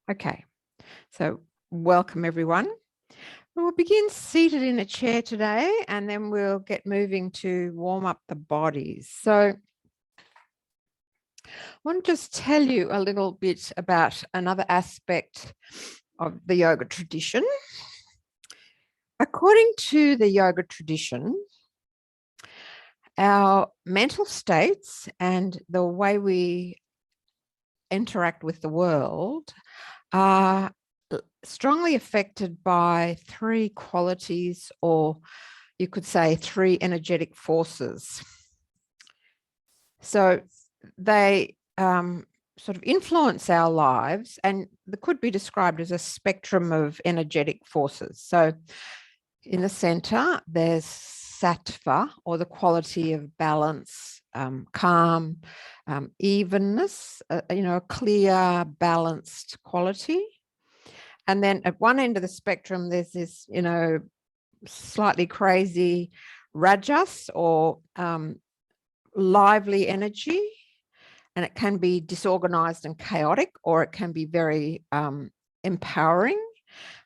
Okay, so welcome everyone. We'll begin seated in a chair today, and then we'll get moving to warm up the bodies. So I want to just tell you a little bit about another aspect of the yoga tradition. According to the yoga tradition, our mental states and the way we interact with the world are strongly affected by three qualities, or you could say three energetic forces. So they sort of influence our lives, and they could be described as a spectrum of energetic forces. So in the center, there's sattva, or the quality of balance, calm, evenness, a clear, balanced quality. And then at one end of the spectrum, there's this, slightly crazy rajas, or lively energy. And it can be disorganized and chaotic, or it can be very empowering.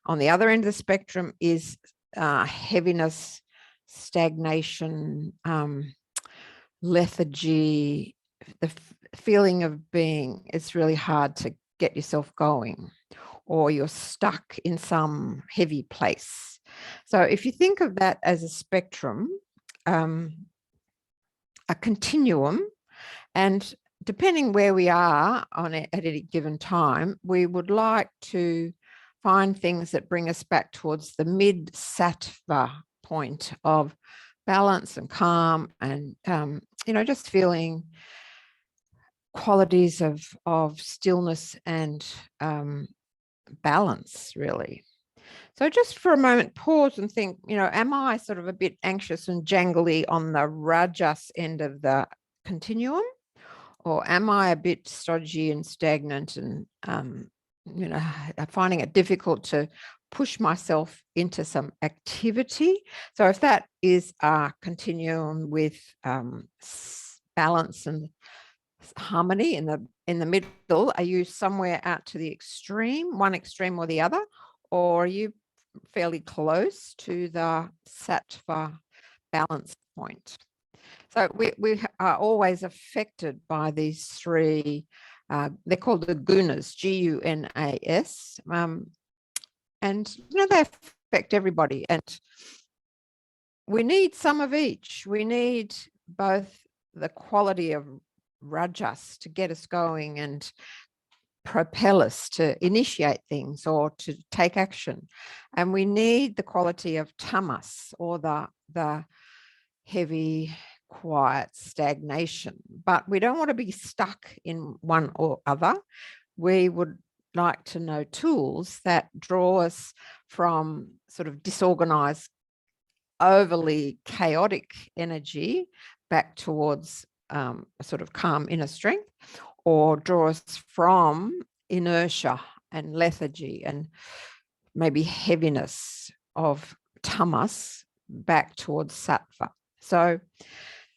On the other end of the spectrum is heaviness, stagnation, lethargy, the feeling of being it's really hard to get yourself going, or you're stuck in some heavy place. So if you think of that as a spectrum, a continuum, and depending where we are on it at any given time, we would like to find things that bring us back towards the mid-sattva point of balance and calm, and just feeling qualities of stillness and balance, really. So just for a moment, pause and think, am I sort of a bit anxious and jangly on the rajas end of the continuum? Or am I a bit stodgy and stagnant and, finding it difficult to push myself into some activity? So if that is a continuum with balance and harmony in the middle, are you somewhere out to the extreme, one extreme or the other? Or are you fairly close to the sattva balance point? So we are always affected by these three, they're called the gunas, Gunas, and they affect everybody. And we need some of each. We need both the quality of rajas to get us going and propel us to initiate things or to take action. And we need the quality of tamas, or the heavy, quiet stagnation. But we don't want to be stuck in one or other. We would like to know tools that draw us from sort of disorganized, overly chaotic energy back towards a sort of calm inner strength, or draw us from inertia and lethargy and maybe heaviness of tamas back towards sattva. So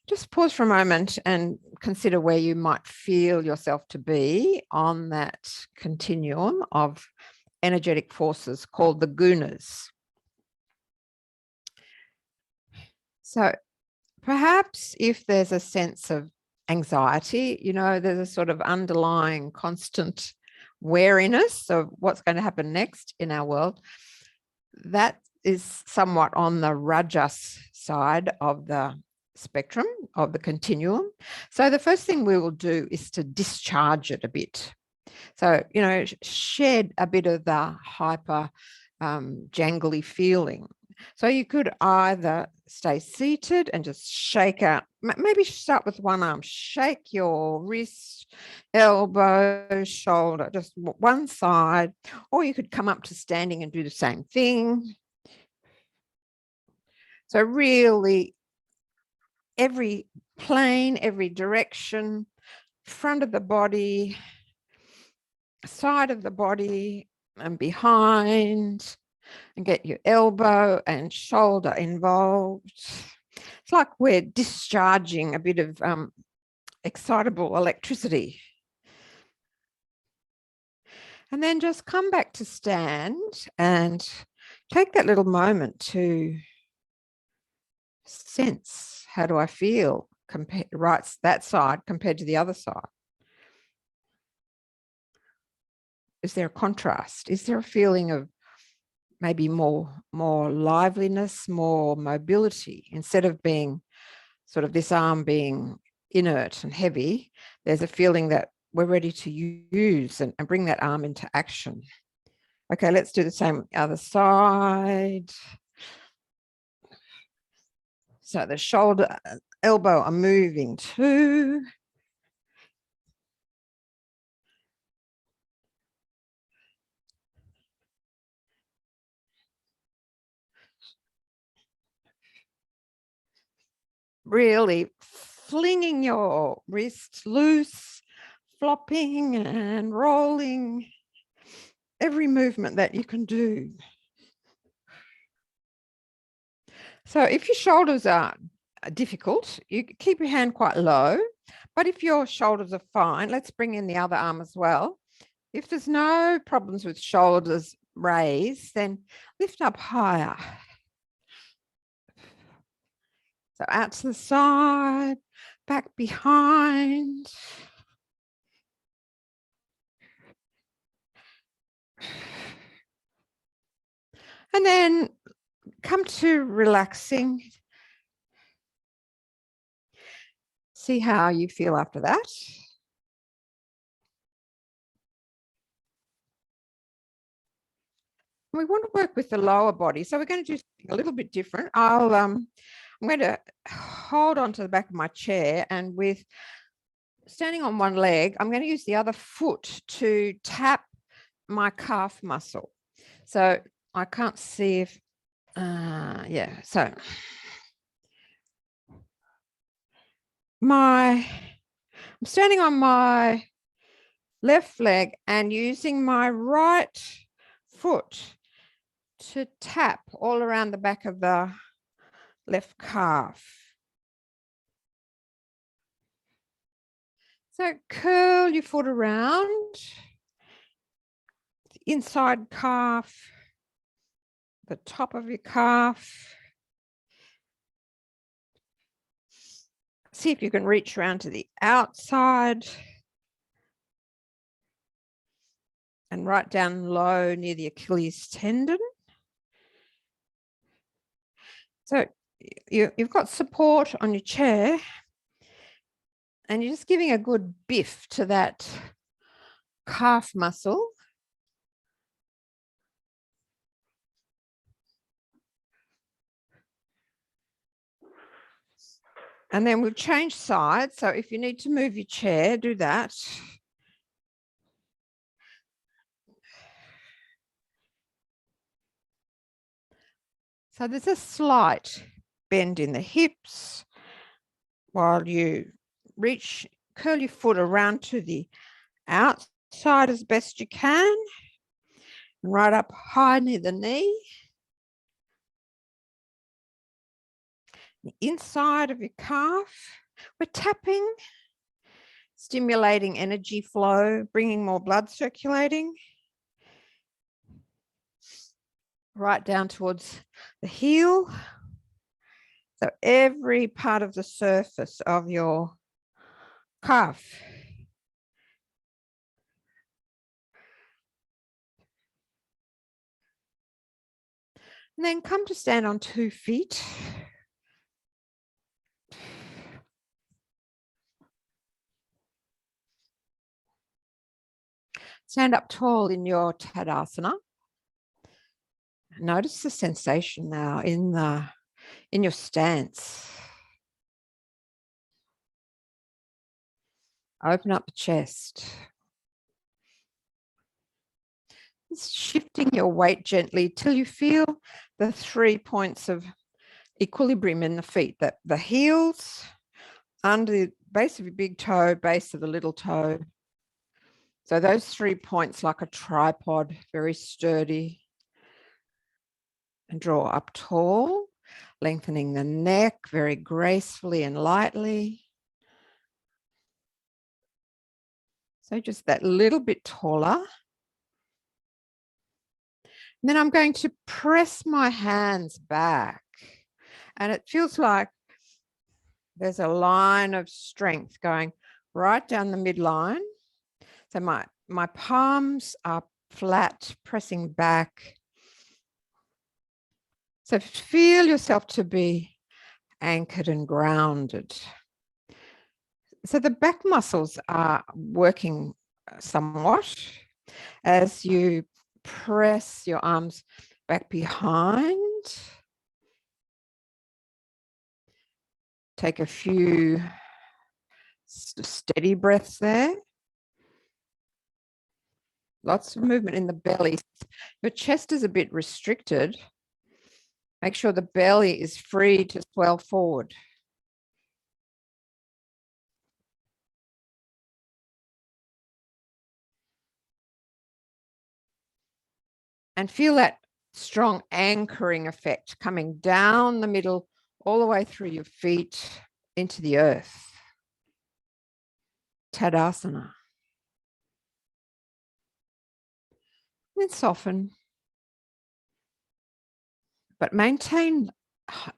just pause for a moment and consider where you might feel yourself to be on that continuum of energetic forces called the gunas. So perhaps if there's a sense of anxiety, there's a sort of underlying constant wariness of what's going to happen next in our world, that is somewhat on the rajas side of the spectrum, of the continuum. So the first thing we will do is to discharge it a bit. So, shed a bit of the hyper jangly feeling. So you could either stay seated and just shake out, maybe start with one arm, shake your wrist, elbow, shoulder, just one side, or you could come up to standing and do the same thing. So really, every plane, every direction, front of the body, side of the body, and behind, and get your elbow and shoulder involved. It's like we're discharging a bit of excitable electricity. And then just come back to stand and take that little moment to sense, how do I feel right that side compared to the other side? Is there a contrast? Is there a feeling of maybe more liveliness, more mobility? Instead of being sort of this arm being inert and heavy, there's a feeling that we're ready to use and bring that arm into action. Okay, let's do the same other side. So the shoulder, elbow are moving too. Really flinging your wrists loose, flopping and rolling, every movement that you can do. So if your shoulders are difficult, you keep your hand quite low, but if your shoulders are fine, let's bring in the other arm as well. If there's no problems with shoulders raised, then lift up higher. So out to the side, back behind. And then come to relaxing. See how you feel after that. We want to work with the lower body. So we're going to do something a little bit different. I'm going to hold on to the back of my chair, and with standing on one leg, I'm going to use the other foot to tap my calf muscle. So I can't see if, yeah. So I'm standing on my left leg and using my right foot to tap all around the back of the left calf. So curl your foot around the inside calf, the top of your calf. See if you can reach around to the outside and right down low near the Achilles tendon. So you've got support on your chair, and you're just giving a good biff to that calf muscle. And then we'll change sides. So if you need to move your chair, do that. So there's a slight bend in the hips while you curl your foot around to the outside as best you can, and right up high near the knee. The inside of your calf, we're tapping, stimulating energy flow, bringing more blood circulating. Right down towards the heel. So every part of the surface of your calf. And then come to stand on 2 feet. Stand up tall in your Tadasana. Notice the sensation now in your stance. Open up the chest. Just shifting your weight gently till you feel the 3 points of equilibrium in the feet, that the heels under the base of your big toe, base of the little toe. So those 3 points like a tripod, very sturdy. And draw up tall, lengthening the neck very gracefully and lightly. So just that little bit taller. And then I'm going to press my hands back. And it feels like there's a line of strength going right down the midline. So my palms are flat, pressing back. So feel yourself to be anchored and grounded. So the back muscles are working somewhat as you press your arms back behind. Take a few steady breaths there. Lots of movement in the belly. Your chest is a bit restricted. Make sure the belly is free to swell forward. And feel that strong anchoring effect coming down the middle, all the way through your feet into the earth. Tadasana. Then soften. But maintain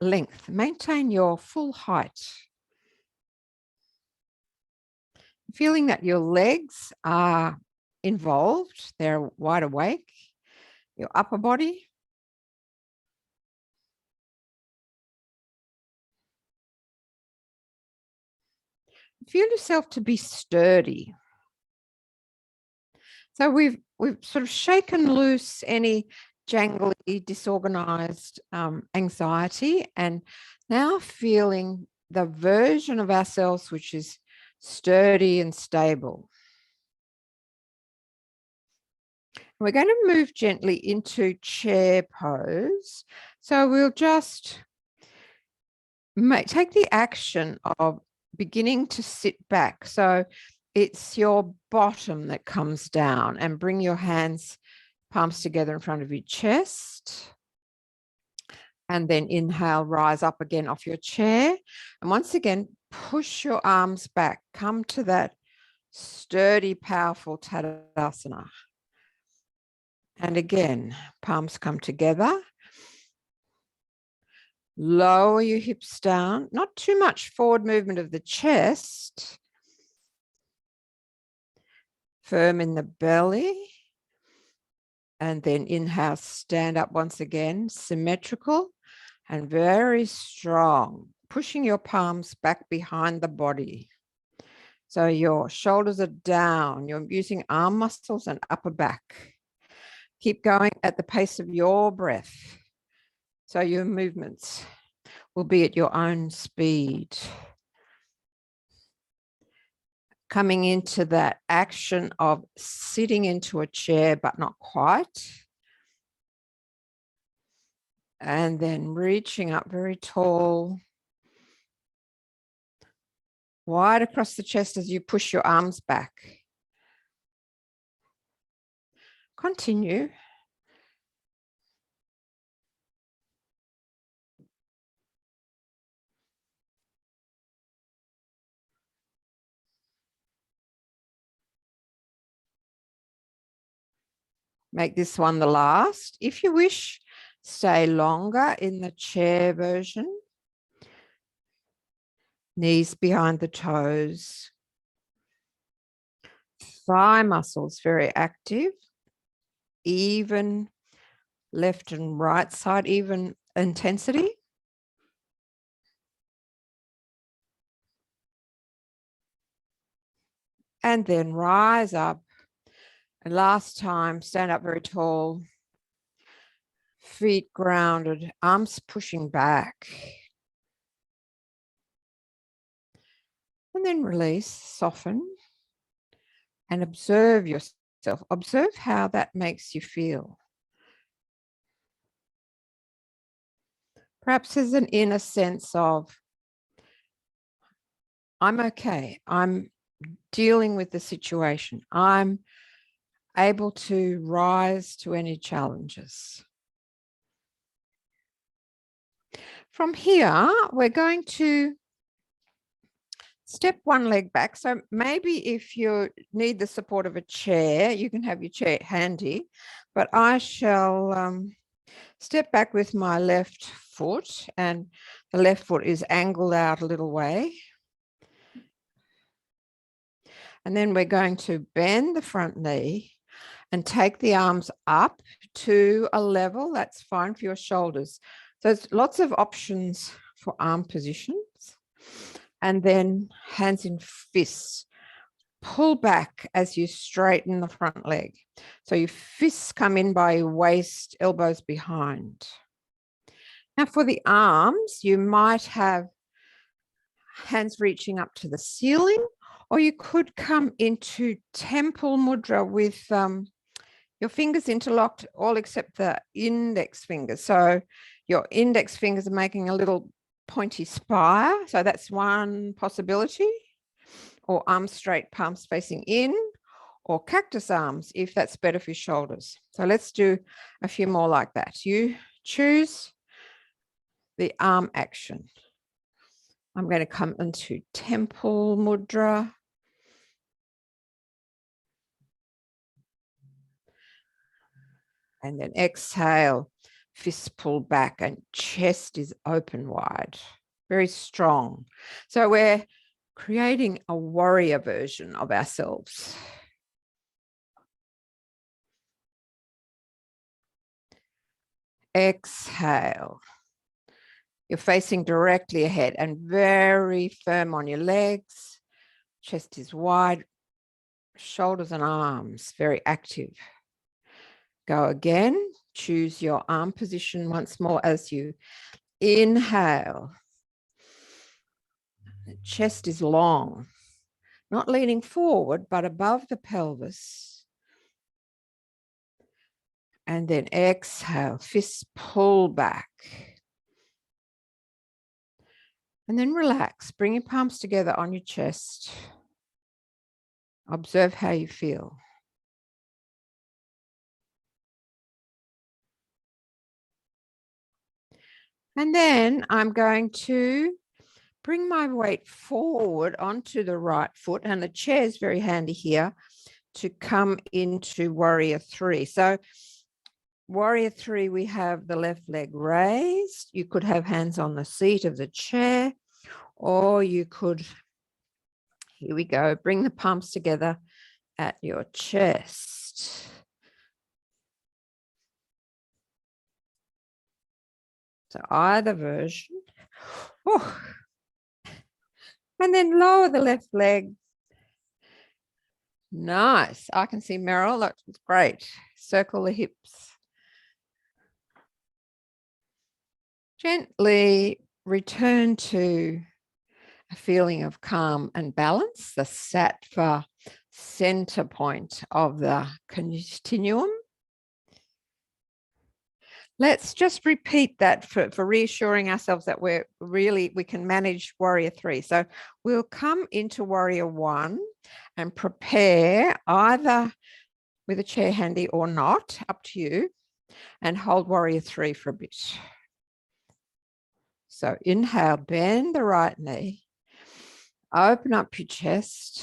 length, maintain your full height. Feeling that your legs are involved, they're wide awake, your upper body. Feel yourself to be sturdy. So we've sort of shaken loose any jangly, disorganized anxiety, and now feeling the version of ourselves which is sturdy and stable. We're going to move gently into chair pose. So we'll just take the action of beginning to sit back. So it's your bottom that comes down, and bring your hands, palms together in front of your chest. And then inhale, rise up again off your chair. And once again, push your arms back. Come to that sturdy, powerful Tadasana. And again, palms come together. Lower your hips down. Not too much forward movement of the chest. Firm in the belly. And then inhale, stand up once again, symmetrical and very strong. Pushing your palms back behind the body. So your shoulders are down. You're using arm muscles and upper back. Keep going at the pace of your breath. So your movements will be at your own speed. Coming into that action of sitting into a chair, but not quite. And then reaching up very tall. Wide across the chest as you push your arms back. Continue. Make this one the last. If you wish, stay longer in the chair version. Knees behind the toes. Thigh muscles very active. Even left and right side, even intensity. And then rise up. And last time, stand up very tall. Feet grounded, arms pushing back. And then release, soften, and observe yourself. Observe how that makes you feel. Perhaps there's an inner sense of, I'm okay. I'm dealing with the situation. I'm able to rise to any challenges. From here, we're going to Step one leg back. So maybe if you need the support of a chair, you can have your chair handy, but I shall step back with my left foot, and the left foot is angled out a little way. And then we're going to bend the front knee and take the arms up to a level. That's fine for your shoulders. So there's lots of options for arm positions. And then hands in fists. Pull back as you straighten the front leg. So your fists come in by your waist, elbows behind. Now for the arms, you might have hands reaching up to the ceiling, or you could come into temple mudra with your fingers interlocked, all except the index fingers. So your index fingers are making a little pointy spire. So that's one possibility. Or arms straight, palms facing in, or cactus arms if that's better for your shoulders. So let's do a few more like that. You choose the arm action. I'm going to come into temple mudra. And then exhale, fists pull back and chest is open wide, very strong. So we're creating a warrior version of ourselves. Exhale. You're facing directly ahead and very firm on your legs. Chest is wide, shoulders and arms very active. Go again. Choose your arm position once more as you inhale. The chest is long, not leaning forward, but above the pelvis. And then exhale, fists pull back. And then relax. Bring your palms together on your chest. Observe how you feel. And then I'm going to bring my weight forward onto the right foot, and the chair is very handy here to come into warrior three. So warrior three, we have the left leg raised. You could have hands on the seat of the chair, or you could, here we go, bring the palms together at your chest. So either version. Oh. And then lower the left leg. Nice. I can see Meryl. That's great. Circle the hips. Gently return to a feeling of calm and balance, the sattva center point of the continuum. Let's just repeat that for reassuring ourselves that we can manage warrior three. So we'll come into warrior one and prepare either with a chair handy or not, up to you, and hold warrior three for a bit. So inhale, bend the right knee, open up your chest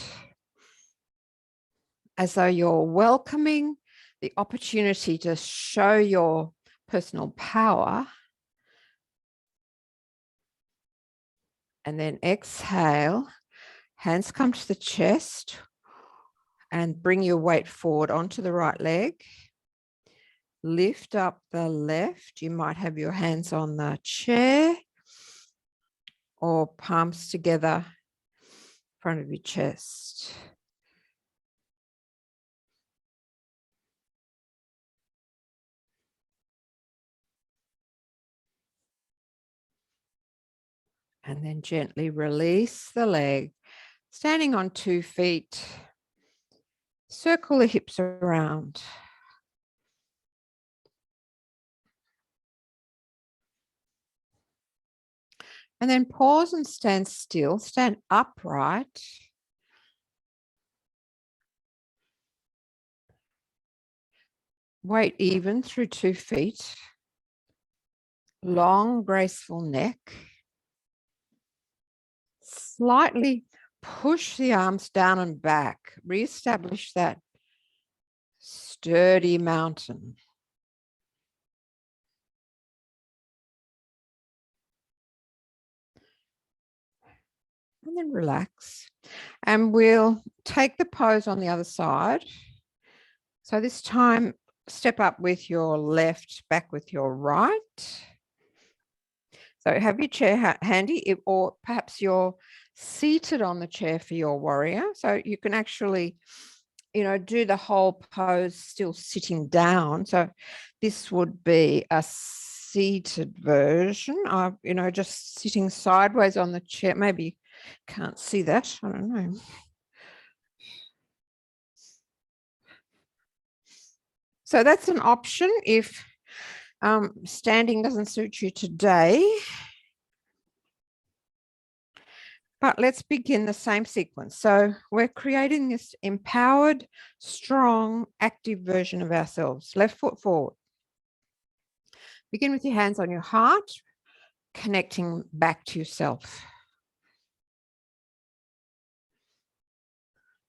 as though you're welcoming the opportunity to show your personal power. And then exhale, hands come to the chest and bring your weight forward onto the right leg. Lift up the left. You might have your hands on the chair or palms together in front of your chest. And then gently release the leg, standing on 2 feet. Circle the hips around. And then pause and stand still, stand upright. Weight even through 2 feet. Long, graceful neck. Slightly push the arms down and back. Reestablish that sturdy mountain. And then relax. And we'll take the pose on the other side. So this time, step up with your left, back with your right. So have your chair handy, or perhaps you're seated on the chair for your warrior. So you can actually, do the whole pose still sitting down. So this would be a seated version of, just sitting sideways on the chair. Maybe you can't see that. I don't know. So that's an option if standing doesn't suit you today. But let's begin the same sequence. So we're creating this empowered, strong, active version of ourselves. Left foot forward. Begin with your hands on your heart, connecting back to yourself.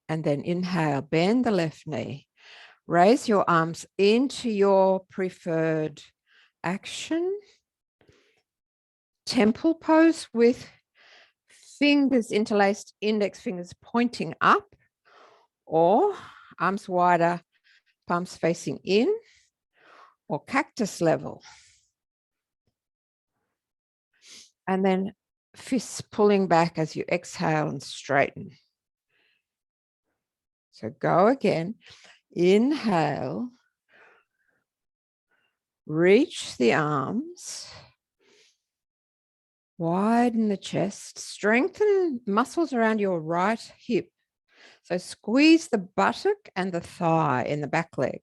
And then inhale, bend the left knee. Raise your arms into your preferred action. Temple pose with fingers interlaced, index fingers pointing up, or arms wider, palms facing in, or cactus level. And then fists pulling back as you exhale and straighten. So go again. Inhale. Reach the arms. Widen the chest. Strengthen muscles around your right hip. So squeeze the buttock and the thigh in the back leg.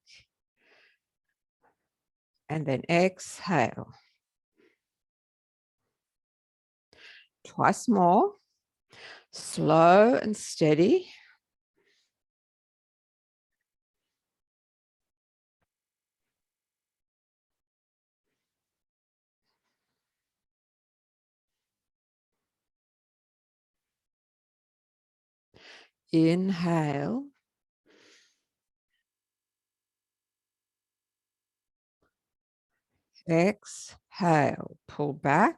And then exhale. Twice more. Slow and steady. Inhale. Exhale. Pull back.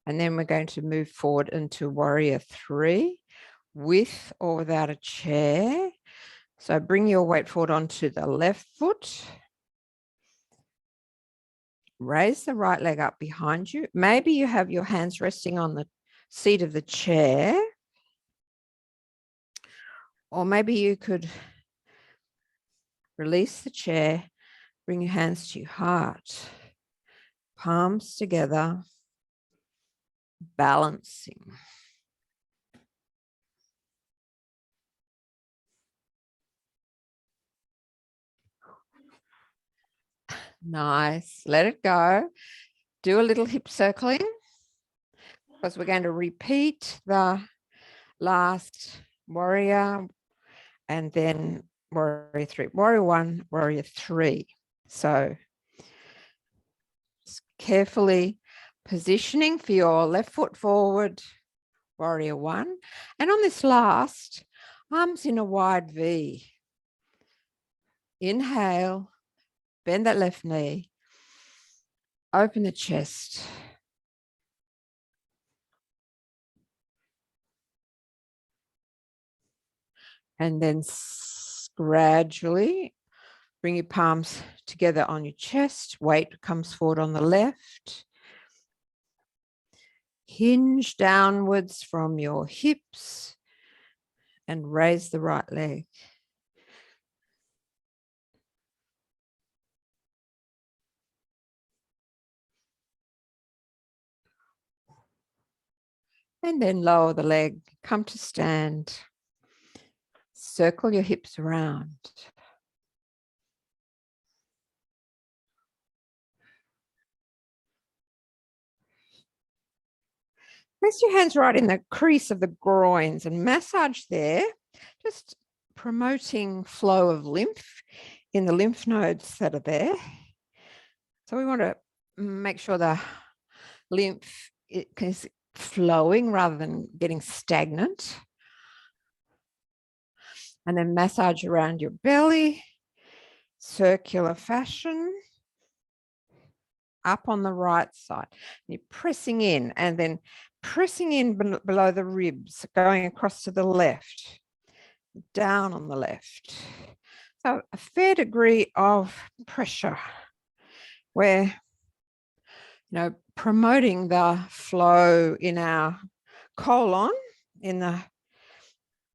And then we're going to move forward into warrior 3 with or without a chair. So bring your weight forward onto the left foot. Raise the right leg up behind you. Maybe you have your hands resting on the seat of the chair. Or maybe you could release the chair, bring your hands to your heart, palms together, balancing. Nice. Let it go. Do a little hip circling because we're going to repeat the last warrior and then warrior 3. Warrior 1, warrior 3. So just carefully positioning for your left foot forward, warrior 1. And on this last, arms in a wide V. Inhale, bend that left knee, open the chest. And then gradually bring your palms together on your chest. Weight comes forward on the left. Hinge downwards from your hips and raise the right leg. And then lower the leg, come to stand. Circle your hips around. Place your hands right in the crease of the groins and massage there, just promoting flow of lymph in the lymph nodes that are there. So we want to make sure the lymph is flowing rather than getting stagnant. And then massage around your belly, circular fashion, up on the right side. You're pressing in and then pressing in below the ribs, going across to the left, down on the left. So a fair degree of pressure where, promoting the flow in our colon in the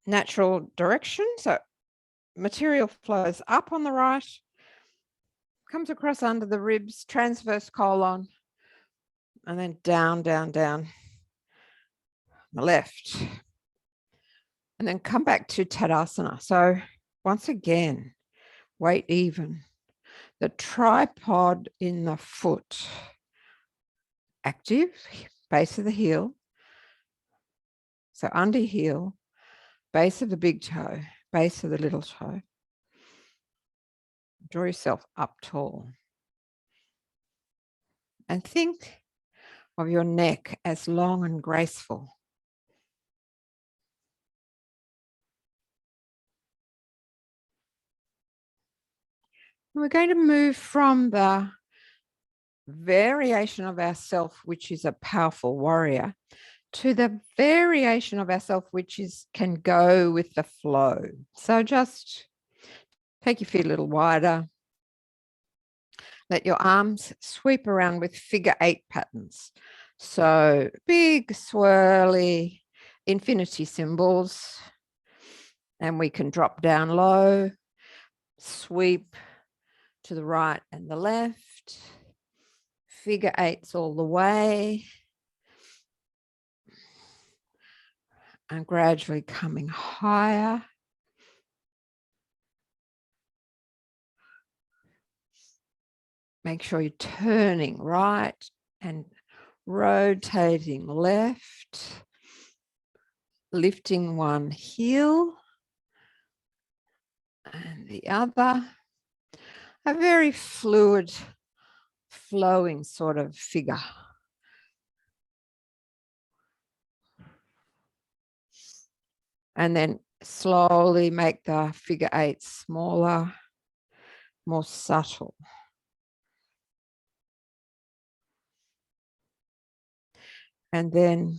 natural direction. So material flows up on the right, comes across under the ribs, transverse colon, and then down, down, down the left. And then come back to Tadasana. So once again, weight even. The tripod in the foot, active, base of the heel. So under heel, base of the big toe, base of the little toe. Draw yourself up tall. And think of your neck as long and graceful. And we're going to move from the variation of ourself, which is a powerful warrior, to the variation of ourself, which can go with the flow. So just take your feet a little wider. Let your arms sweep around with figure 8 patterns. So big, swirly infinity symbols. And we can drop down low, sweep to the right and the left. Figure 8s all the way. And gradually coming higher. Make sure you're turning right and rotating left, lifting one heel and the other. A very fluid, flowing sort of figure. And then slowly make the figure 8 smaller, more subtle. And then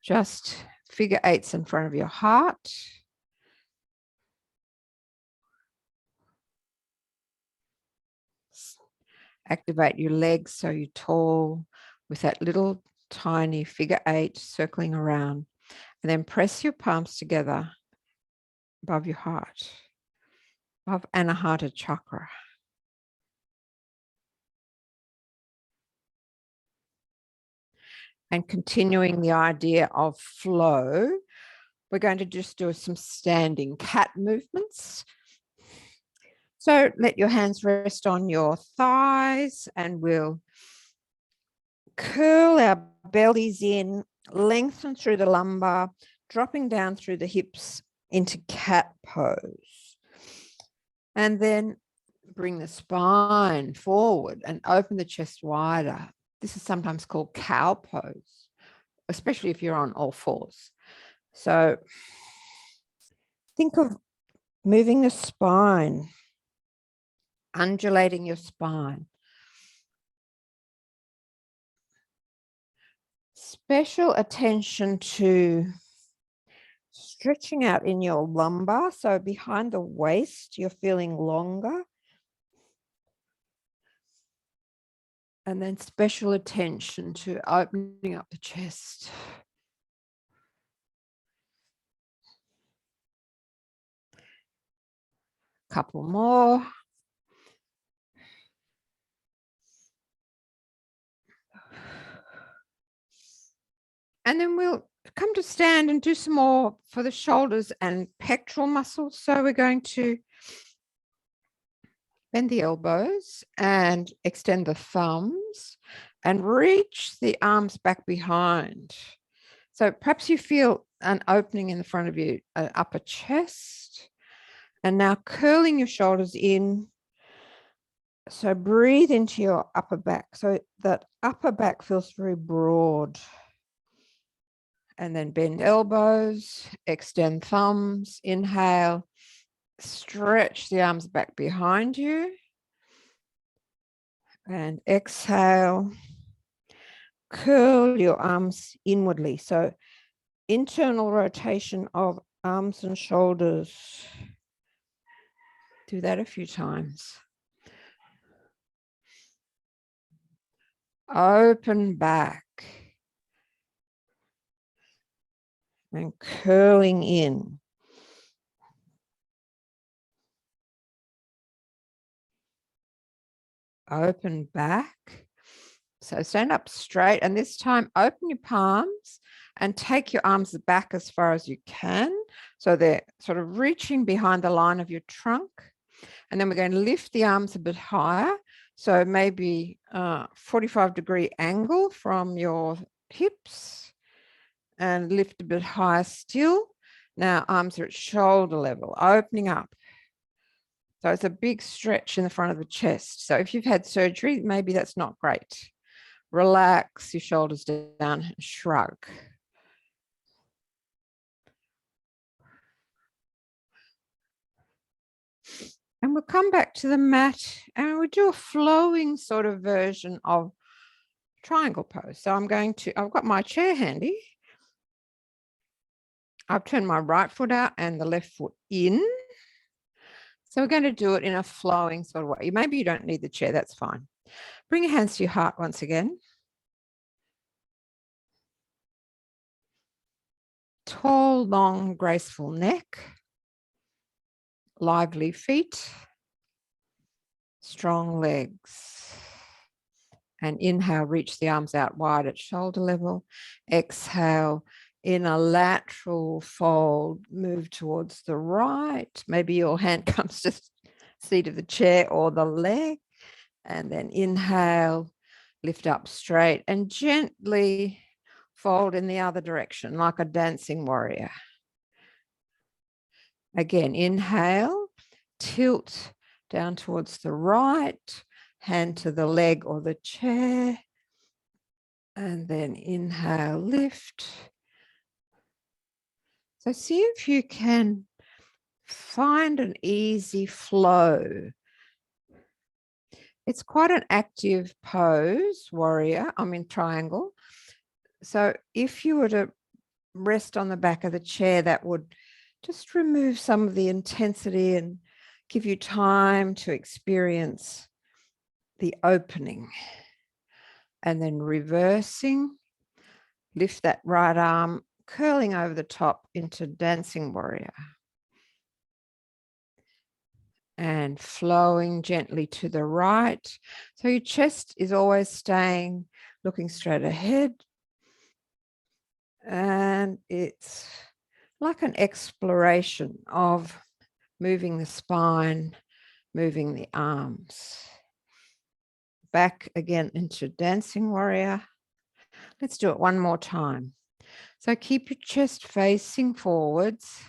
just figure 8s in front of your heart. Activate your legs so you're tall with that little tiny figure 8 circling around. And then press your palms together above your heart, above Anahata chakra. And continuing the idea of flow, we're going to just do some standing cat movements. So let your hands rest on your thighs and we'll curl our bellies in, lengthen through the lumbar, dropping down through the hips into cat pose. And then bring the spine forward and open the chest wider. This is sometimes called cow pose, especially if you're on all fours. So think of moving the spine, undulating your spine. Special attention to stretching out in your lumbar. So behind the waist, you're feeling longer. And then special attention to opening up the chest. Couple more. And then we'll come to stand and do some more for the shoulders and pectoral muscles. So we're going to bend the elbows and extend the thumbs and reach the arms back behind. So perhaps you feel an opening in the front of you, an upper chest. And now curling your shoulders in. So breathe into your upper back. So that upper back feels very broad. And then bend elbows, extend thumbs, inhale, stretch the arms back behind you. And exhale, curl your arms inwardly. So internal rotation of arms and shoulders. Do that a few times. Open back. And curling in. Open back. So stand up straight, and this time open your palms and take your arms back as far as you can. So they're sort of reaching behind the line of your trunk. And then we're going to lift the arms a bit higher. So maybe 45-degree angle from your hips, and lift a bit higher still. Now arms are at shoulder level, opening up. So it's a big stretch in the front of the chest. So if you've had surgery, maybe that's not great. Relax your shoulders down, shrug. And we'll come back to the mat and we'll do a flowing sort of version of triangle pose. So I've got my chair handy. I've turned my right foot out and the left foot in. So we're going to do it in a flowing sort of way. Maybe you don't need the chair, that's fine. Bring your hands to your heart once again. Tall, long, graceful neck. Lively feet. Strong legs. And inhale, reach the arms out wide at shoulder level. Exhale, in a lateral fold, move towards the right. Maybe your hand comes to the seat of the chair or the leg. And then inhale, lift up straight and gently fold in the other direction like a dancing warrior. Again, inhale, tilt down towards the right, hand to the leg or the chair. And then inhale, lift. So see if you can find an easy flow. It's quite an active pose, triangle. So if you were to rest on the back of the chair, that would just remove some of the intensity and give you time to experience the opening. And then reversing, lift that right arm, curling over the top into dancing warrior. And flowing gently to the right. So your chest is always staying looking straight ahead. And it's like an exploration of moving the spine, moving the arms. Back again into dancing warrior. Let's do it one more time. So keep your chest facing forwards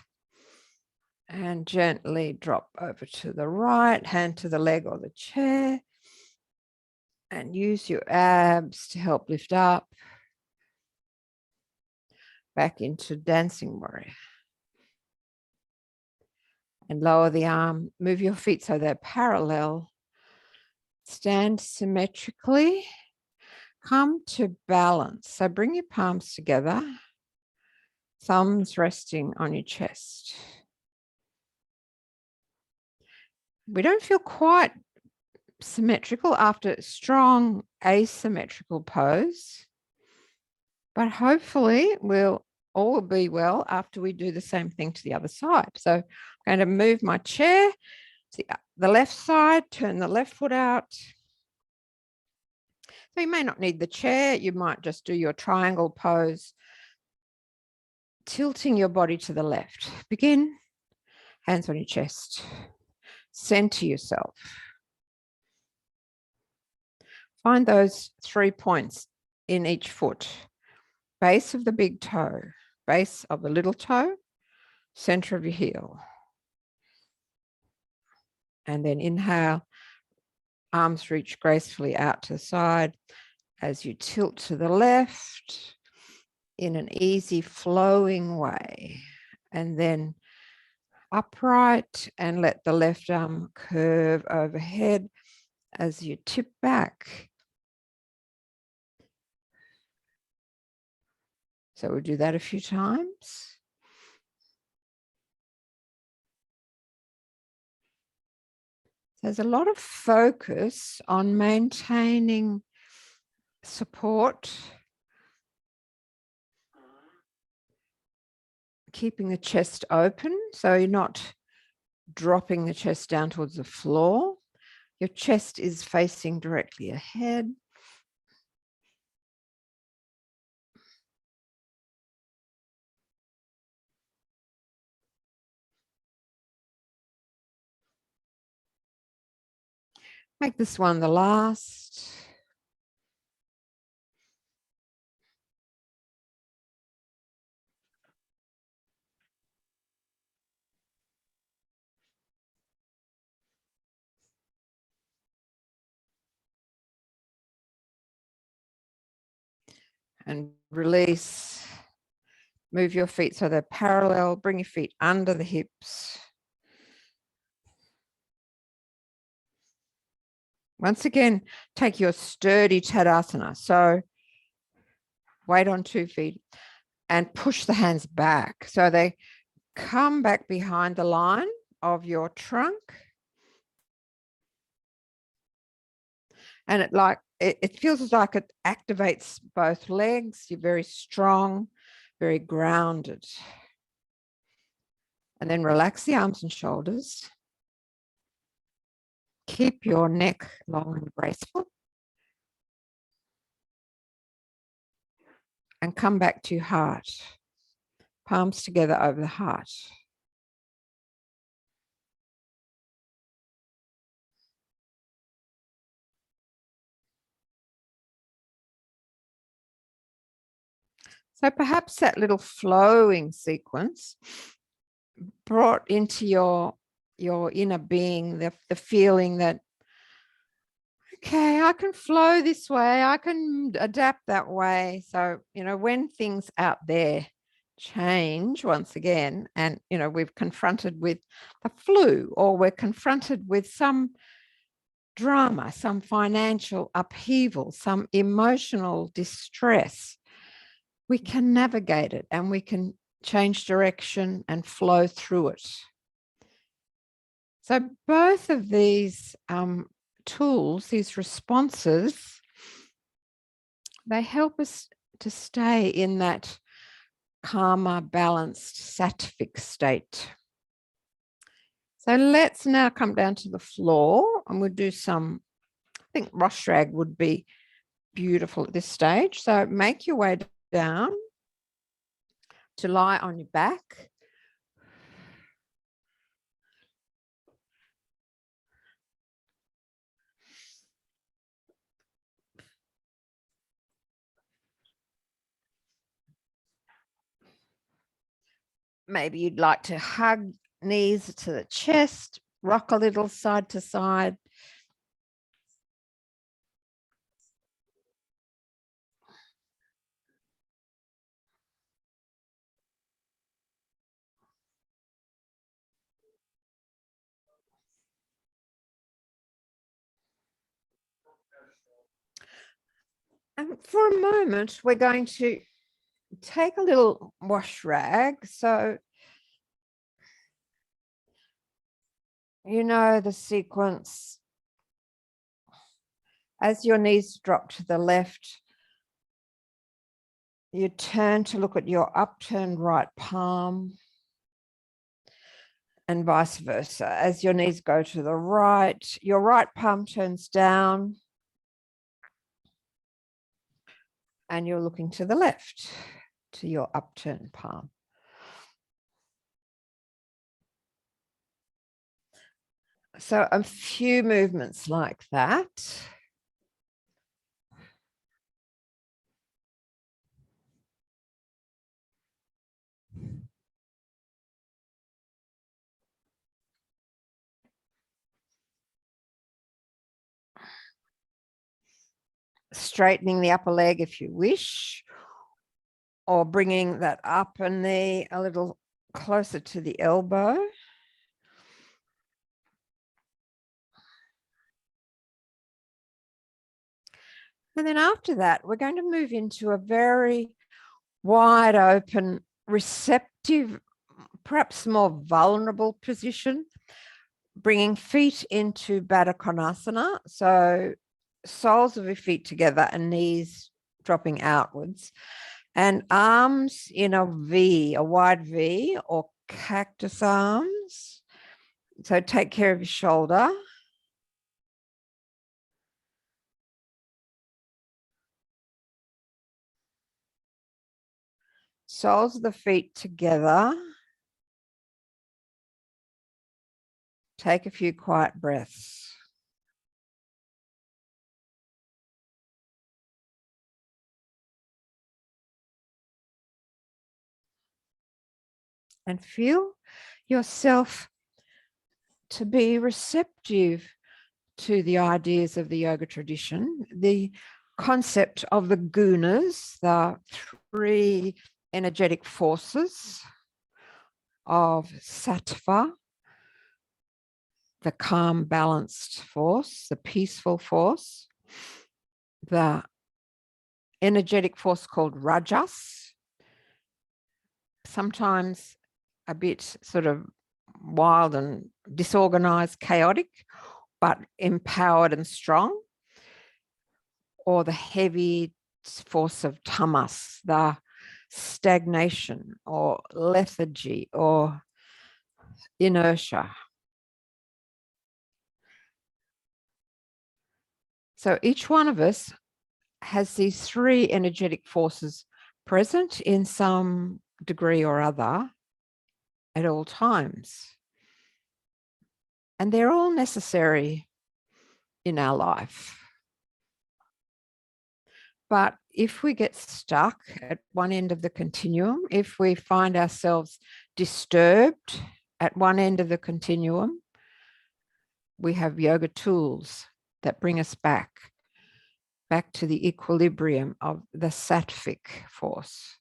and gently drop over to the right, hand to the leg or the chair, and use your abs to help lift up. Back into dancing warrior. And lower the arm, move your feet so they're parallel. Stand symmetrically. Come to balance. So bring your palms together, thumbs resting on your chest. We don't feel quite symmetrical after strong asymmetrical pose, but hopefully we'll all be well after we do the same thing to the other side. So I'm going to move my chair to the left side, turn the left foot out. So you may not need the chair, you might just do your triangle pose, tilting your body to the left. Begin, hands on your chest, center yourself. Find those 3 points in each foot. Base of the big toe, base of the little toe, center of your heel. And then inhale, arms reach gracefully out to the side as you tilt to the left. in an easy flowing way. And then upright, and let the left arm curve overhead as you tip back. So we'll do that a few times. There's a lot of focus on maintaining support, keeping the chest open, so you're not dropping the chest down towards the floor. Your chest is facing directly ahead. Make this one the last. And release. Move your feet so they're parallel. Bring your feet under the hips. Once again, take your sturdy Tadasana. So weight on 2 feet and push the hands back. So they come back behind the line of your trunk. And it feels like it activates both legs. You're very strong, very grounded. And then relax the arms and shoulders. Keep your neck long and graceful. And come back to your heart. Palms together over the heart. So perhaps that little flowing sequence brought into your inner being the feeling that, okay, I can flow this way, I can adapt that way. So, when things out there change once again, and, we've confronted with the flu, or we're confronted with some drama, some financial upheaval, some emotional distress, we can navigate it and we can change direction and flow through it. So both of these tools, these responses, they help us to stay in that calmer, balanced, sattvic state. So let's now come down to the floor, and we'll do some, I think Roshrag would be beautiful at this stage. So make your way down to lie on your back. Maybe you'd like to hug knees to the chest, rock a little side to side. And for a moment, we're going to take a little wash rag. So, the sequence. As your knees drop to the left, you turn to look at your upturned right palm, and vice versa. As your knees go to the right, your right palm turns down, and you're looking to the left, to your upturned palm. So a few movements like that. Straightening the upper leg if you wish, or bringing that upper knee a little closer to the elbow. And then after that, we're going to move into a very wide open, receptive, perhaps more vulnerable position, bringing feet into Baddha Konasana. So soles of your feet together and knees dropping outwards, and arms in a V, a wide V, or cactus arms. So take care of your shoulder. Soles of the feet together. Take a few quiet breaths. And feel yourself to be receptive to the ideas of the yoga tradition, the concept of the gunas, the three energetic forces of sattva, the calm, balanced force, the peaceful force, the energetic force called rajas, sometimes a bit sort of wild and disorganized, chaotic, but empowered and strong, or the heavy force of tamas, the stagnation or lethargy or inertia. So each one of us has these three energetic forces present in some degree or other at all times. And they're all necessary in our life. But if we get stuck at one end of the continuum, if we find ourselves disturbed at one end of the continuum, we have yoga tools that bring us back to the equilibrium of the sattvic force.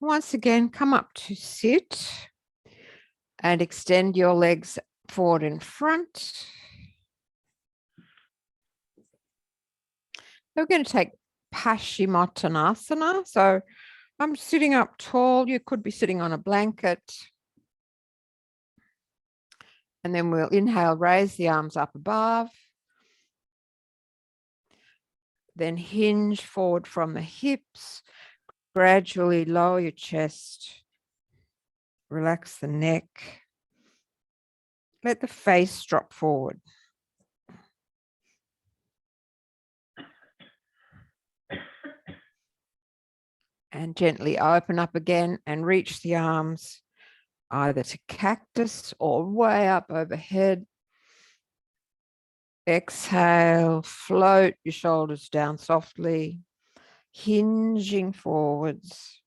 Once again, come up to sit and extend your legs forward in front. We're going to take Paschimottanasana. So I'm sitting up tall. You could be sitting on a blanket. And then we'll inhale, raise the arms up above. Then hinge forward from the hips. Gradually lower your chest. Relax the neck. Let the face drop forward. And gently open up again and reach the arms either to cactus or way up overhead. Exhale, float your shoulders down softly, hinging forwards.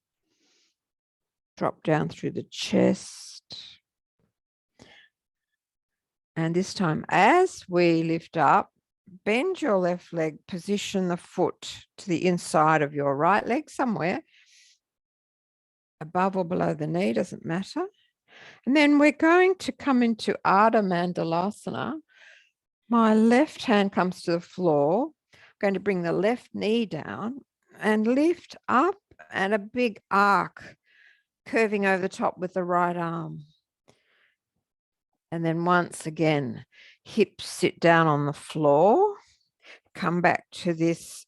Drop down through the chest. And this time, as we lift up, bend your left leg, position the foot to the inside of your right leg somewhere, above or below the knee, doesn't matter. And then we're going to come into Ardha Mandalasana. My left hand comes to the floor. I'm going to bring the left knee down and lift up, and a big arc curving over the top with the right arm. And then once again, hips sit down on the floor. Come back to this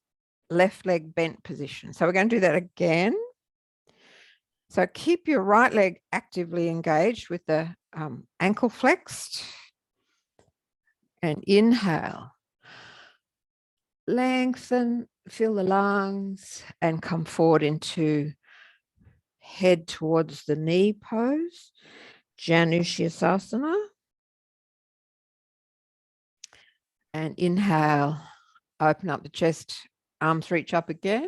left leg bent position. So we're going to do that again. So keep your right leg actively engaged with the ankle flexed. And inhale. Lengthen, fill the lungs, and come forward into head towards the knee pose, Janushirasana. And inhale, open up the chest, arms reach up again.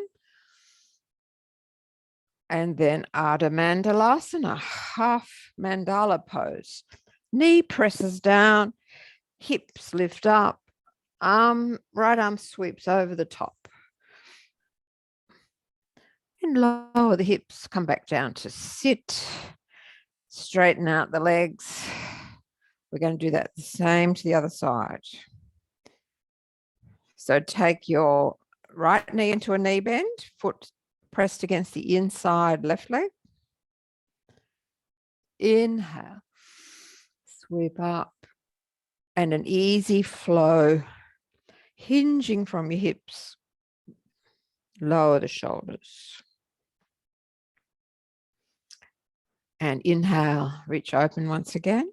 And then Ardha Mandalasana, half mandala pose. Knee presses down, hips lift up, right arm sweeps over the top. And lower the hips, come back down to sit. Straighten out the legs. We're going to do that the same to the other side. So take your right knee into a knee bend, foot pressed against the inside left leg. Inhale, sweep up, and an easy flow, hinging from your hips. Lower the shoulders. And inhale, reach open once again.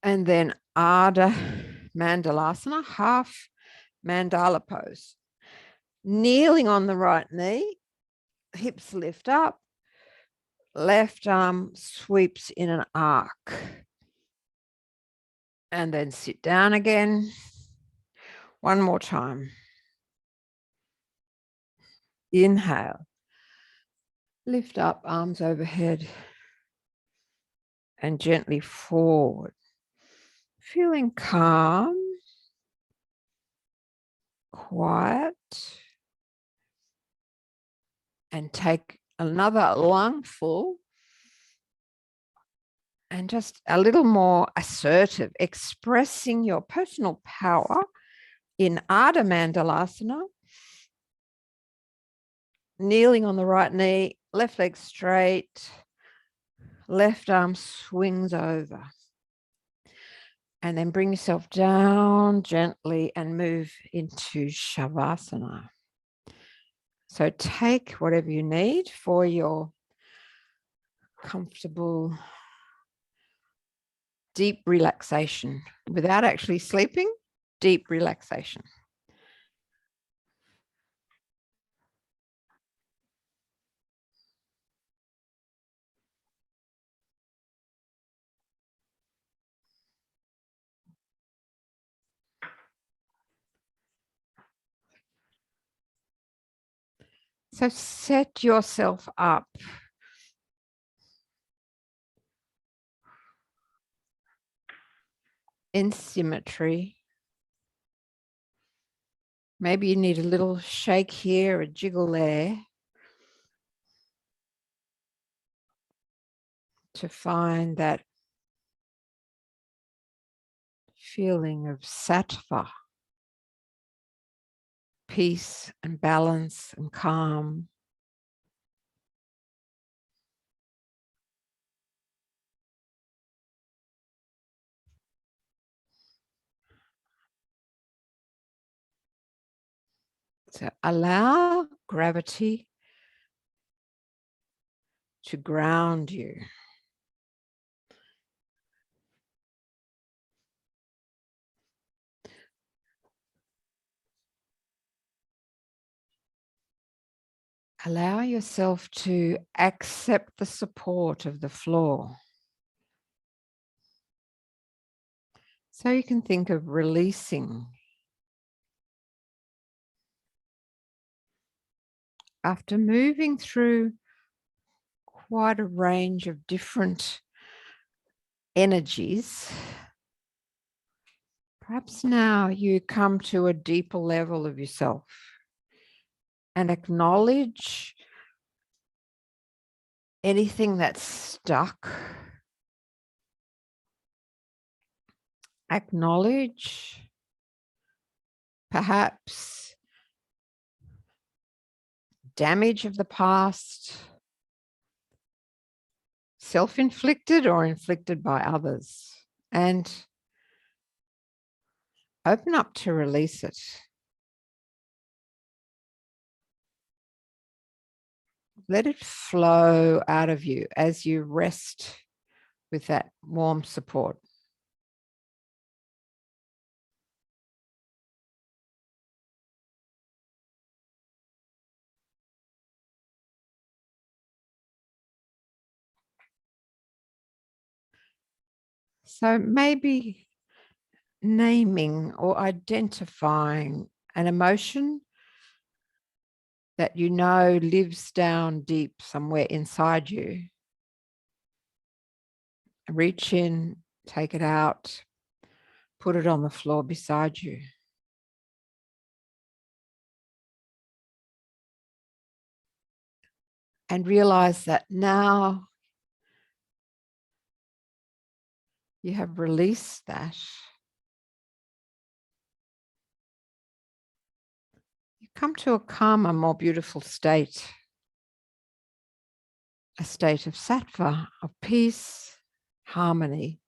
And then Ardha Mandalasana, half mandala pose. Kneeling on the right knee, hips lift up, left arm sweeps in an arc. And then sit down again. One more time. Inhale. Lift up, arms overhead. And gently forward. Feeling calm, quiet. And take another lungful. And just a little more assertive, expressing your personal power in Ardha Mandalasana. Kneeling on the right knee, left leg straight, left arm swings over. And then bring yourself down gently and move into Shavasana. So take whatever you need for your comfortable, deep relaxation without actually sleeping, deep relaxation. So set yourself up in symmetry. Maybe you need a little shake here, a jiggle there, to find that feeling of sattva, peace and balance and calm. So allow gravity to ground you. Allow yourself to accept the support of the floor. So you can think of releasing. After moving through quite a range of different energies, perhaps now you come to a deeper level of yourself and acknowledge anything that's stuck. Acknowledge perhaps damage of the past, self-inflicted or inflicted by others, and open up to release it. Let it flow out of you as you rest with that warm support. So maybe naming or identifying an emotion that you know lives down deep somewhere inside you. Reach in, take it out, put it on the floor beside you. And realize that now you have released that. You come to a calmer, more beautiful state. A state of sattva, of peace, harmony,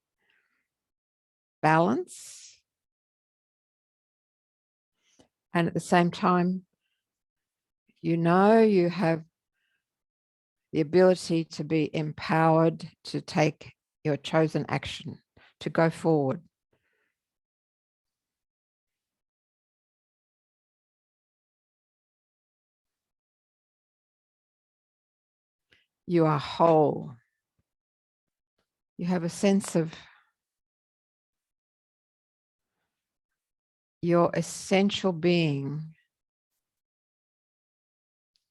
balance. And at the same time, you know you have the ability to be empowered to take your chosen action, to go forward. You are whole. You have a sense of your essential being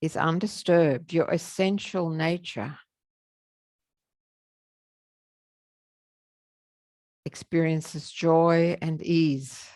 is undisturbed. Your essential nature experiences joy and ease.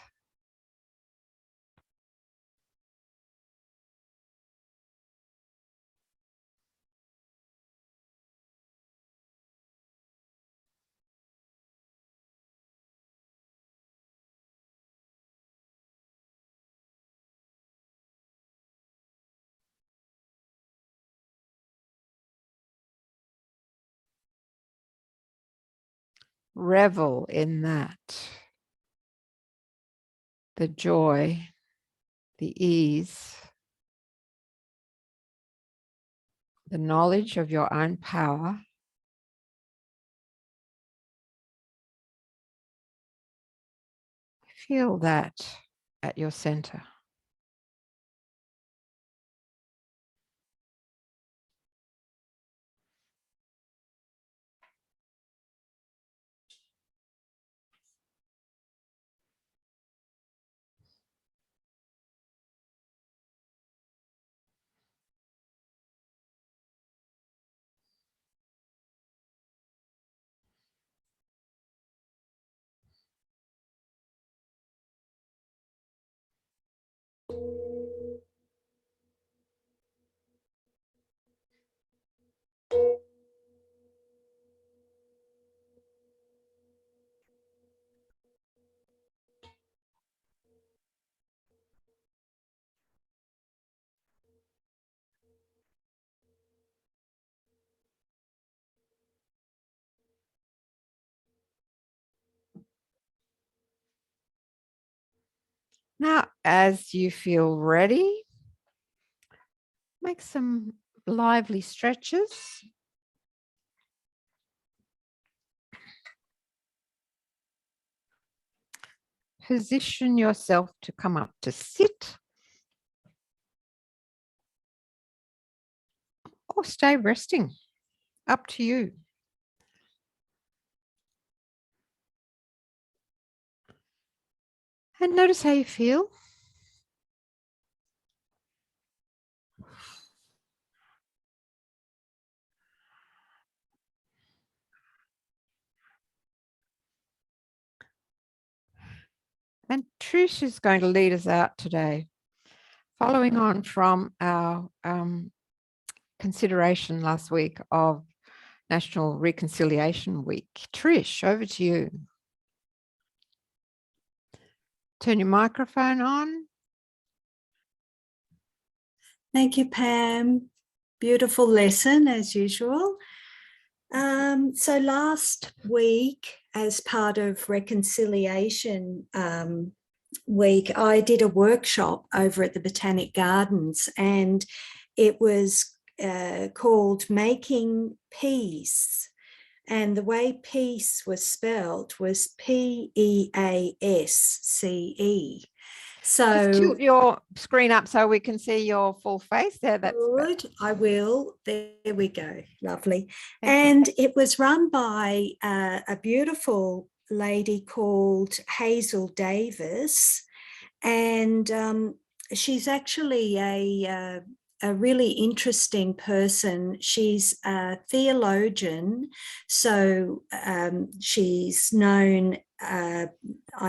Revel in that. The joy, the ease, the knowledge of your own power. Feel that at your center. Now, as you feel ready, make some lively stretches. Position yourself to come up to sit or stay resting. Up to you. And notice how you feel. And Trish is going to lead us out today, following on from our consideration last week of National Reconciliation Week. Trish, over to you. Turn your microphone on. Thank you, Pam. Beautiful lesson as usual. So last week, as part of Reconciliation Week, I did a workshop over at the Botanic Gardens, and it was called Making Peace. And the way peace was spelled was P-E-A-S-C-E. So just tilt your screen up so we can see your full face there. That's good. I will. There we go. Lovely. Thank you. It was run by a beautiful lady called Hazel Davis, and she's actually a a really interesting person. She's a theologian, so she's known, I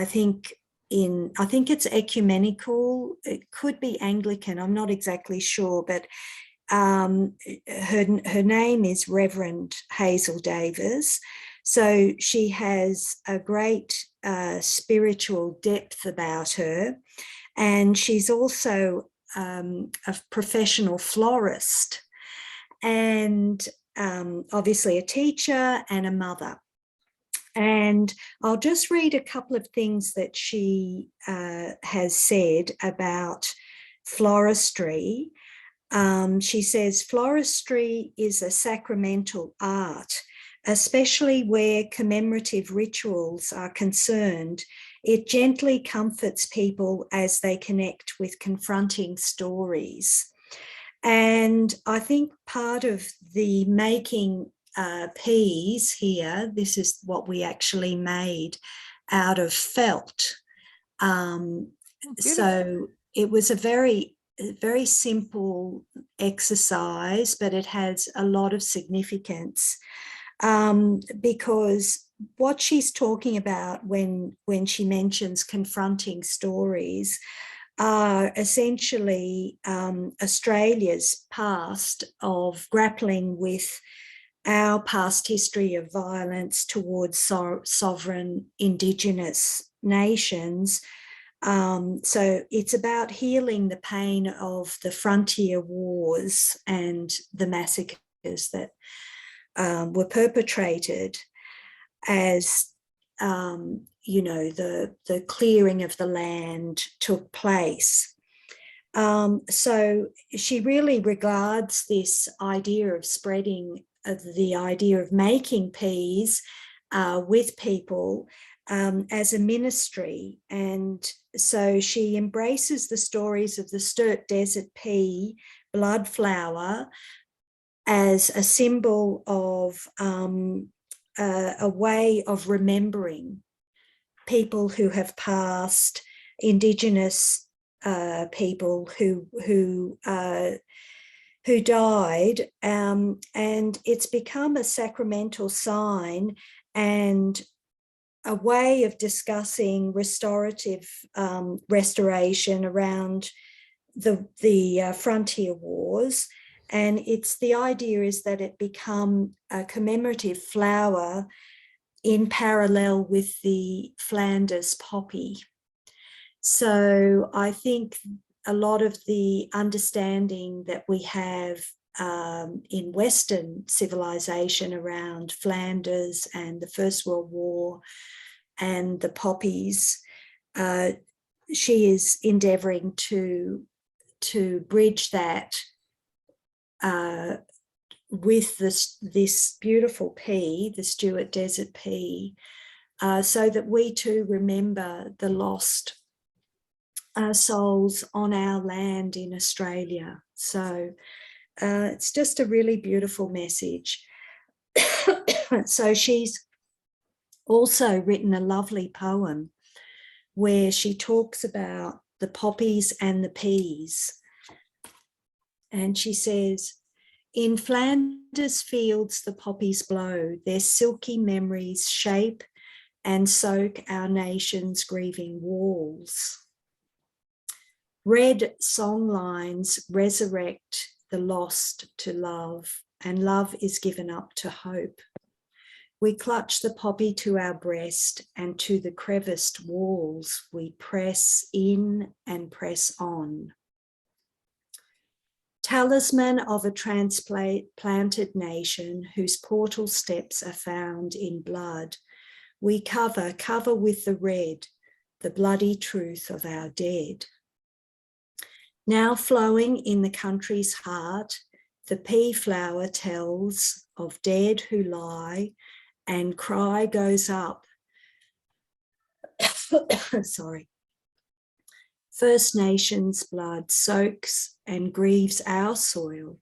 think it's ecumenical. It could be Anglican. I'm not exactly sure, but her name is Reverend Hazel Davis. So she has a great spiritual depth about her, and she's also a professional florist, and obviously a teacher and a mother. And I'll just read a couple of things that she has said about floristry. She says, floristry is a sacramental art, especially where commemorative rituals are concerned. It gently comforts people as they connect with confronting stories. And I think part of the making peas here, this is what we actually made out of felt. So it was a very simple exercise, but it has a lot of significance, because what she's talking about when she mentions confronting stories are essentially Australia's past of grappling with our past history of violence towards sovereign Indigenous nations. So it's about healing the pain of the frontier wars and the massacres that were perpetrated as the clearing of the land took place. So she really regards this idea of spreading the idea of making peace with people as a ministry. And so she embraces the stories of the Sturt Desert pea, blood flower, as a symbol of a way of remembering people who have passed, Indigenous people who died, and it's become a sacramental sign and a way of discussing restorative restoration around the frontier wars. And it's the idea is that it become a commemorative flower in parallel with the Flanders poppy. So I think a lot of the understanding that we have in Western civilization around Flanders and the First World War and the poppies, she is endeavouring to bridge that with this beautiful pea, the Sturt Desert pea, so that we too remember the lost souls on our land in Australia. So it's just a really beautiful message. So she's also written a lovely poem where she talks about the poppies and the peas. And she says, in Flanders fields the poppies blow, their silky memories shape and soak our nation's grieving walls. Red songlines resurrect the lost to love, and love is given up to hope. We clutch the poppy to our breast, and to the creviced walls we press in and press on. Talisman of a transplanted nation whose portal steps are found in blood, we cover with the red, the bloody truth of our dead. Now flowing in the country's heart, the pea flower tells of dead who lie, and cry goes up. Sorry. First Nations blood soaks and grieves our soil,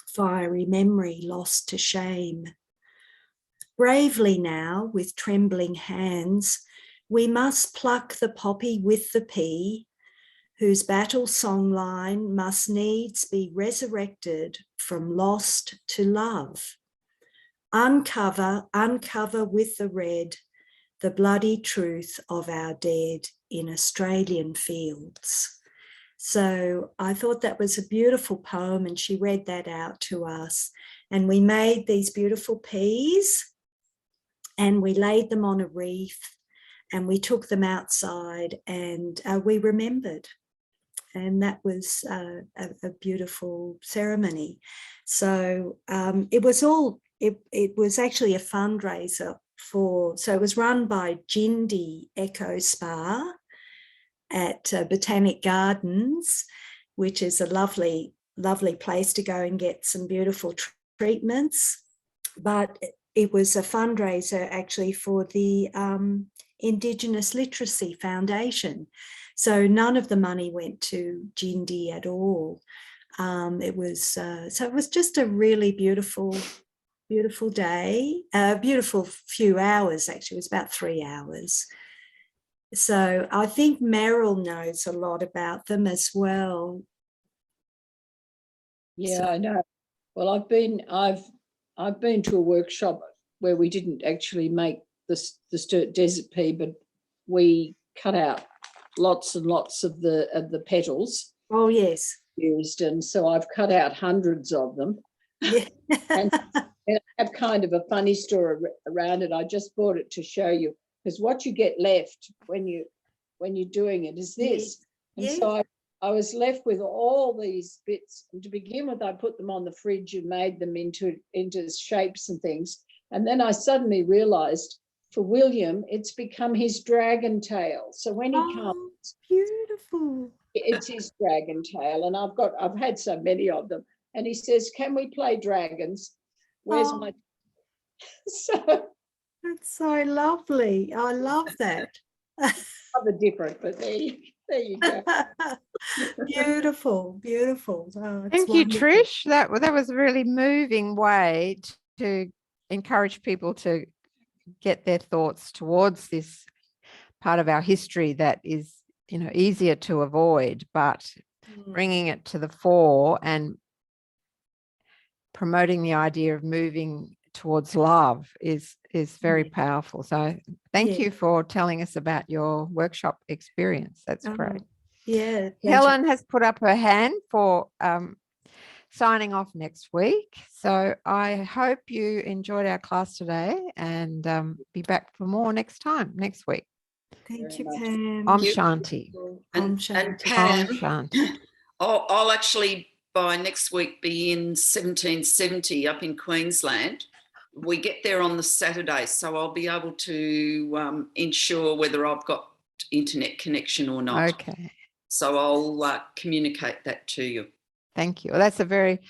fiery memory lost to shame. Bravely now, with trembling hands, we must pluck the poppy with the pea, whose battle songline must needs be resurrected from lost to love. Uncover, uncover with the red, the bloody truth of our dead in Australian fields. So I thought that was a beautiful poem, and she read that out to us. And we made these beautiful peas and we laid them on a wreath and we took them outside and we remembered. And that was a beautiful ceremony. So it was actually a fundraiser so it was run by Jindy Eco Spa at Botanic Gardens, which is a lovely, lovely place to go and get some beautiful treatments. But it was a fundraiser actually for the Indigenous Literacy Foundation. So none of the money went to Jindy at all. It was just a really beautiful day, a beautiful few hours, actually. It was about 3 hours. So I think Meryl knows a lot about them as well. Yeah, so. I know. Well, I've been to a workshop where we didn't actually make the desert pea, but we cut out lots and lots of the petals. Oh yes. Used, and so I've cut out hundreds of them. Yeah. and I have kind of a funny story around it. I just brought it to show you, because what you get left when you're doing it is this. And so I was left with all these bits. And to begin with, I put them on the fridge and made them into shapes and things. And then I suddenly realized for William, it's become his dragon tail. So when he comes, beautiful. It's his dragon tail. And I've had so many of them. And he says, "Can we play dragons? Where's my..." So that's so lovely. I love that. Rather different, but there you go. Beautiful. Oh, thank you, Trish. That was a really moving way to encourage people to get their thoughts towards this part of our history that is, easier to avoid, but bringing it to the fore and promoting the idea of moving towards love is very powerful. So thank you for telling us about your workshop experience. That's great. Yeah. Helen has put up her hand for signing off next week. So I hope you enjoyed our class today and be back for more next week. Thank you, Pam. Om Shanti. Om Shanti. And Pam, Om Shanti. I'll actually by next week be in 1770 up in Queensland. We get there on the Saturday, so I'll be able to ensure whether I've got internet connection or not. Okay. So I'll communicate that to you. Thank you. Well, that's a very